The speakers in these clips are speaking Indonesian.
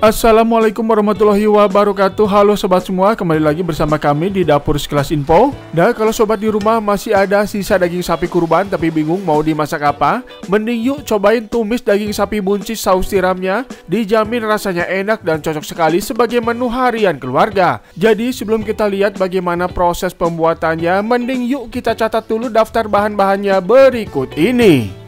Assalamualaikum warahmatullahi wabarakatuh. Halo sobat semua, kembali lagi bersama kami di Dapur Sekilas Info. Nah, kalau sobat di rumah masih ada sisa daging sapi kurban tapi bingung mau dimasak apa, mending yuk cobain tumis daging sapi buncis saus tiramnya. Dijamin rasanya enak dan cocok sekali sebagai menu harian keluarga. Jadi sebelum kita lihat bagaimana proses pembuatannya, mending yuk kita catat dulu daftar bahan-bahannya berikut ini.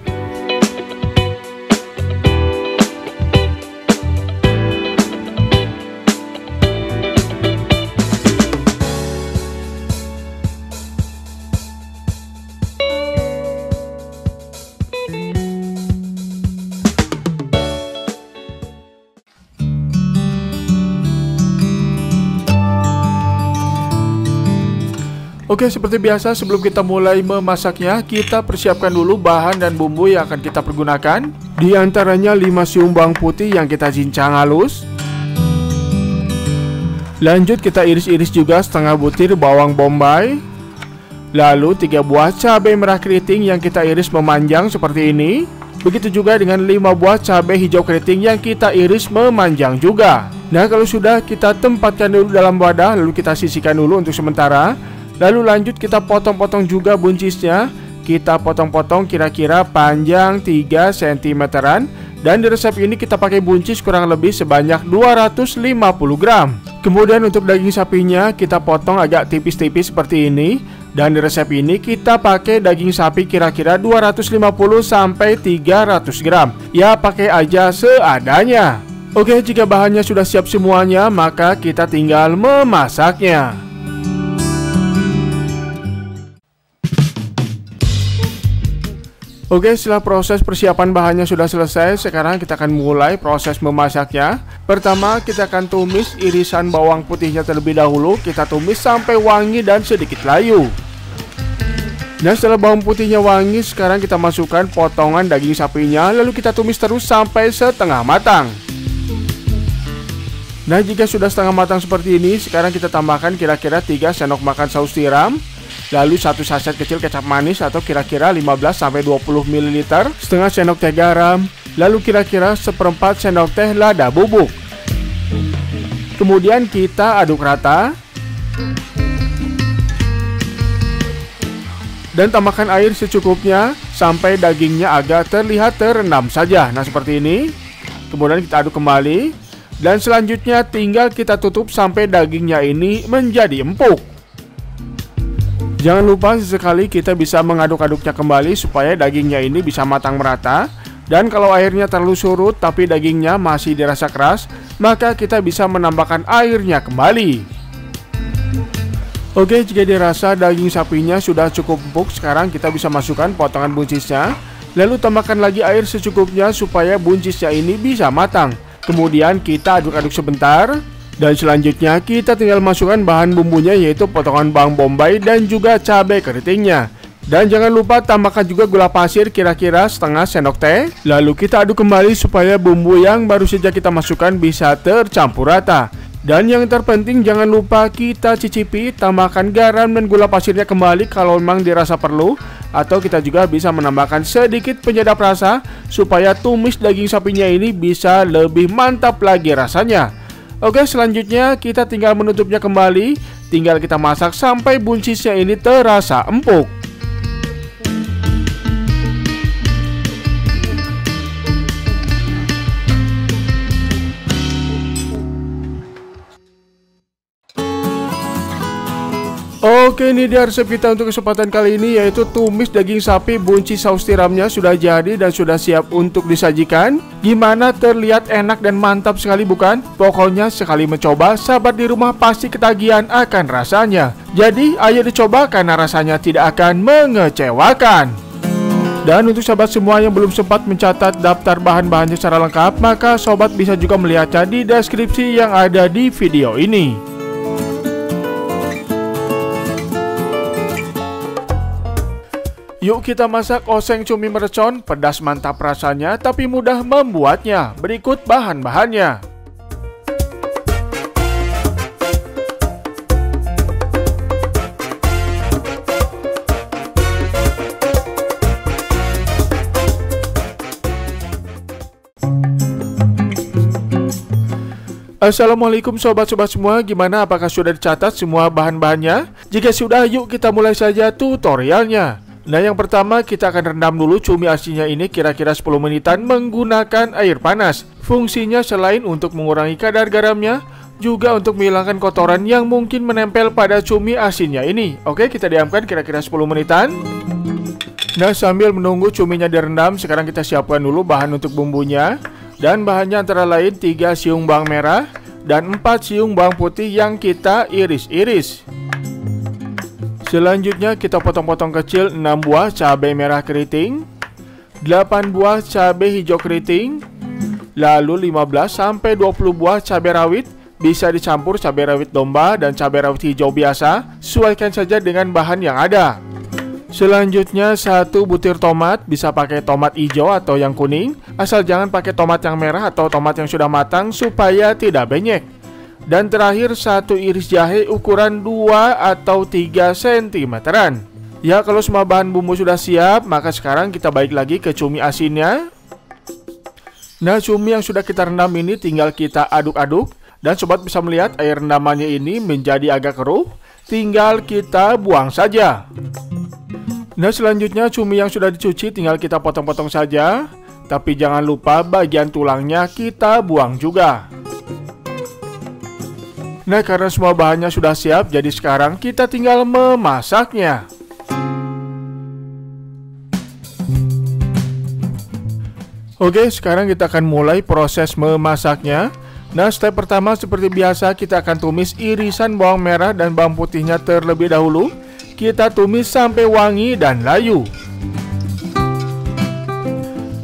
Oke, seperti biasa sebelum kita mulai memasaknya, kita persiapkan dulu bahan dan bumbu yang akan kita pergunakan. Di antaranya 5 siung bawang putih yang kita cincang halus. Lanjut kita iris-iris juga setengah butir bawang bombay. Lalu 3 buah cabai merah keriting yang kita iris memanjang seperti ini. Begitu juga dengan 5 buah cabai hijau keriting yang kita iris memanjang juga. Nah, kalau sudah, kita tempatkan dulu dalam wadah, lalu kita sisihkan dulu untuk sementara. Lalu lanjut kita potong-potong juga buncisnya. Kita potong-potong kira-kira panjang 3 cm-an. Dan di resep ini kita pakai buncis kurang lebih sebanyak 250 gram. Kemudian untuk daging sapinya kita potong agak tipis-tipis seperti ini. Dan di resep ini kita pakai daging sapi kira-kira 250 sampai 300 gram. Ya, pakai aja seadanya. Oke, jika bahannya sudah siap semuanya, maka kita tinggal memasaknya. Oke, setelah proses persiapan bahannya sudah selesai, sekarang kita akan mulai proses memasaknya. Pertama, kita akan tumis irisan bawang putihnya terlebih dahulu. Kita tumis sampai wangi dan sedikit layu. Nah, setelah bawang putihnya wangi, sekarang kita masukkan potongan daging sapinya. Lalu kita tumis terus sampai setengah matang. Nah, jika sudah setengah matang seperti ini, sekarang kita tambahkan kira-kira 3 sendok makan saus tiram. Lalu 1 saset kecil kecap manis atau kira-kira 15-20 ml, setengah sendok teh garam, lalu kira-kira 1/4 sendok teh lada bubuk. Kemudian kita aduk rata. Dan tambahkan air secukupnya sampai dagingnya agak terlihat terendam saja. Nah, seperti ini. Kemudian kita aduk kembali. Dan selanjutnya tinggal kita tutup sampai dagingnya ini menjadi empuk. Jangan lupa sesekali kita bisa mengaduk-aduknya kembali supaya dagingnya ini bisa matang merata. Dan kalau airnya terlalu surut tapi dagingnya masih dirasa keras, maka kita bisa menambahkan airnya kembali. Oke, jika dirasa daging sapinya sudah cukup empuk, sekarang kita bisa masukkan potongan buncisnya. Lalu tambahkan lagi air secukupnya supaya buncisnya ini bisa matang. Kemudian kita aduk-aduk sebentar. Dan selanjutnya kita tinggal masukkan bahan bumbunya, yaitu potongan bawang bombay dan juga cabai keritingnya. Dan jangan lupa tambahkan juga gula pasir kira-kira setengah sendok teh. Lalu kita aduk kembali supaya bumbu yang baru saja kita masukkan bisa tercampur rata. Dan yang terpenting jangan lupa kita cicipi, tambahkan garam dan gula pasirnya kembali kalau memang dirasa perlu. Atau kita juga bisa menambahkan sedikit penyedap rasa supaya tumis daging sapinya ini bisa lebih mantap lagi rasanya. Oke, selanjutnya kita tinggal menutupnya kembali. Tinggal kita masak sampai buncisnya ini terasa empuk. Oke, ini dia resep kita untuk kesempatan kali ini, yaitu tumis daging sapi buncis saus tiramnya sudah jadi dan sudah siap untuk disajikan. Gimana, terlihat enak dan mantap sekali bukan? Pokoknya sekali mencoba, sahabat di rumah pasti ketagihan akan rasanya. Jadi ayo dicoba karena rasanya tidak akan mengecewakan. Dan untuk sahabat semua yang belum sempat mencatat daftar bahan-bahannya secara lengkap, maka sobat bisa juga melihatnya di deskripsi yang ada di video ini. Yuk kita masak oseng cumi mercon, pedas mantap rasanya tapi mudah membuatnya. Berikut bahan-bahannya. Assalamualaikum sobat-sobat semua, gimana, apakah sudah dicatat semua bahan-bahannya? Jika sudah, yuk kita mulai saja tutorialnya. Nah, yang pertama kita akan rendam dulu cumi asinnya ini kira-kira 10 menitan menggunakan air panas. Fungsinya selain untuk mengurangi kadar garamnya, juga untuk menghilangkan kotoran yang mungkin menempel pada cumi asinnya ini. Oke, kita diamkan kira-kira 10 menitan. Nah, sambil menunggu cuminya direndam, sekarang kita siapkan dulu bahan untuk bumbunya. Dan bahannya antara lain 3 siung bawang merah dan 4 siung bawang putih yang kita iris-iris. Selanjutnya kita potong-potong kecil 6 buah cabai merah keriting, 8 buah cabai hijau keriting, lalu 15-20 buah cabai rawit. Bisa dicampur cabai rawit domba dan cabai rawit hijau biasa, sesuaikan saja dengan bahan yang ada. Selanjutnya 1 butir tomat, bisa pakai tomat hijau atau yang kuning, asal jangan pakai tomat yang merah atau tomat yang sudah matang supaya tidak benyek. Dan terakhir 1 iris jahe ukuran 2 atau 3 cm-an. Ya, kalau semua bahan bumbu sudah siap, maka sekarang kita balik lagi ke cumi asinnya. Nah, cumi yang sudah kita rendam ini tinggal kita aduk-aduk. Dan sobat bisa melihat air rendamannya ini menjadi agak keruh, tinggal kita buang saja. Nah, selanjutnya cumi yang sudah dicuci tinggal kita potong-potong saja. Tapi jangan lupa bagian tulangnya kita buang juga. Nah, karena semua bahannya sudah siap, jadi sekarang kita tinggal memasaknya. Oke, sekarang kita akan mulai proses memasaknya. Nah, step pertama seperti biasa kita akan tumis irisan bawang merah dan bawang putihnya terlebih dahulu. Kita tumis sampai wangi dan layu.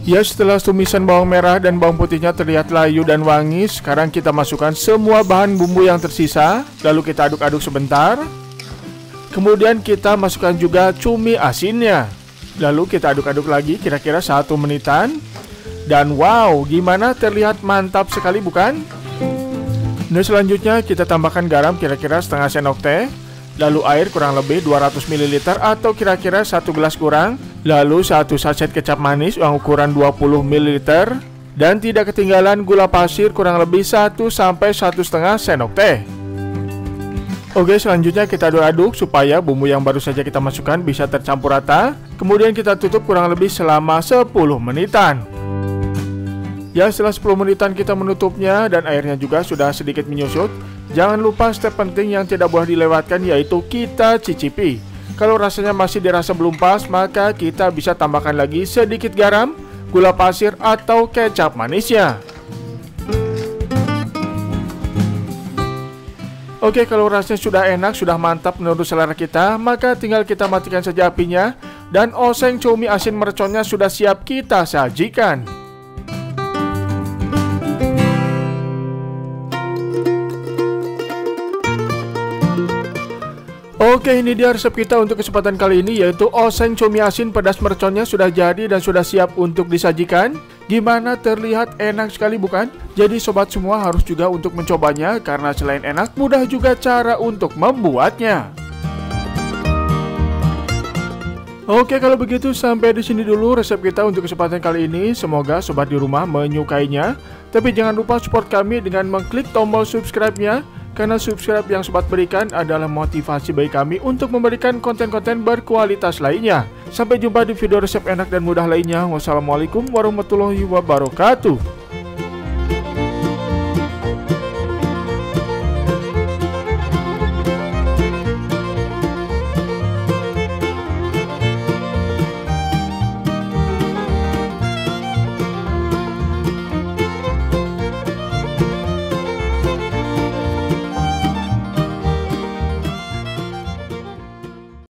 Ya, setelah tumisan bawang merah dan bawang putihnya terlihat layu dan wangi, sekarang kita masukkan semua bahan bumbu yang tersisa. Lalu kita aduk-aduk sebentar. Kemudian kita masukkan juga cumi asinnya. Lalu kita aduk-aduk lagi kira-kira 1 menitan. Dan wow, gimana, terlihat mantap sekali bukan? Nah, selanjutnya kita tambahkan garam kira-kira setengah sendok teh. Lalu air kurang lebih 200 ml atau kira-kira 1 gelas kurang. Lalu 1 sachet kecap manis yang ukuran 20 ml. Dan tidak ketinggalan gula pasir kurang lebih 1-1,5 sendok teh. Oke, selanjutnya kita aduk-aduk supaya bumbu yang baru saja kita masukkan bisa tercampur rata. Kemudian kita tutup kurang lebih selama 10 menitan. Ya, setelah 10 menitan kita menutupnya dan airnya juga sudah sedikit menyusut. Jangan lupa step penting yang tidak boleh dilewatkan, yaitu kita cicipi. Kalau rasanya masih dirasa belum pas, maka kita bisa tambahkan lagi sedikit garam, gula pasir, atau kecap manisnya. Oke, kalau rasanya sudah enak, sudah mantap menurut selera kita, maka tinggal kita matikan saja apinya. Dan oseng cumi asin merconnya sudah siap kita sajikan. Oke, ini dia resep kita untuk kesempatan kali ini, yaitu oseng cumi asin pedas merconnya sudah jadi dan sudah siap untuk disajikan. Gimana, terlihat enak sekali bukan? Jadi sobat semua harus juga untuk mencobanya, karena selain enak, mudah juga cara untuk membuatnya. Oke, kalau begitu sampai di sini dulu resep kita untuk kesempatan kali ini. Semoga sobat di rumah menyukainya. Tapi jangan lupa support kami dengan mengklik tombol subscribe-nya. Karena subscribe yang sobat berikan adalah motivasi bagi kami untuk memberikan konten-konten berkualitas lainnya. Sampai jumpa di video resep enak dan mudah lainnya. Wassalamualaikum warahmatullahi wabarakatuh.